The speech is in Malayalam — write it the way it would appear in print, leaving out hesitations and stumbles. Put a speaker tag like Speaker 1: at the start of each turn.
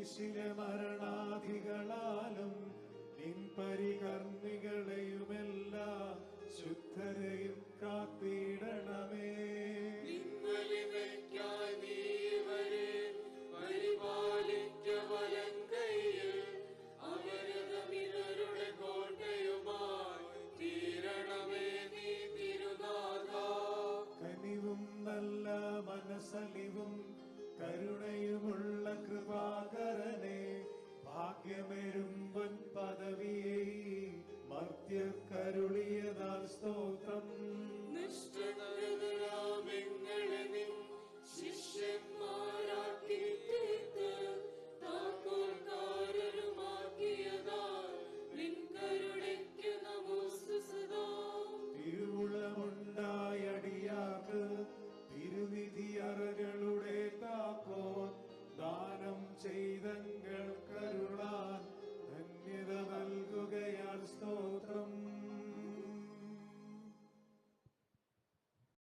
Speaker 1: കുരിശിലെ മരണാധികളാലും നിൻ പരികർമ്മികളെയുമെല്ലാം ശുദ്ധരെയും കാത്തിടണമേ.
Speaker 2: പരിപാലിക്ക വലങ്കയിൽ അവരുടെ കോട്ടയുമായി തീരണമേ നീ തിരുനാഥ.
Speaker 1: കനിവും നല്ല മനസ്സലിവും കരുണയുമുള്ള കൃപാകരനെ ഭാഗ്യമെരുമ്പൻ പദവിയെ മർത്യർക്കരുളിയതാൽ സ്തോത്രം.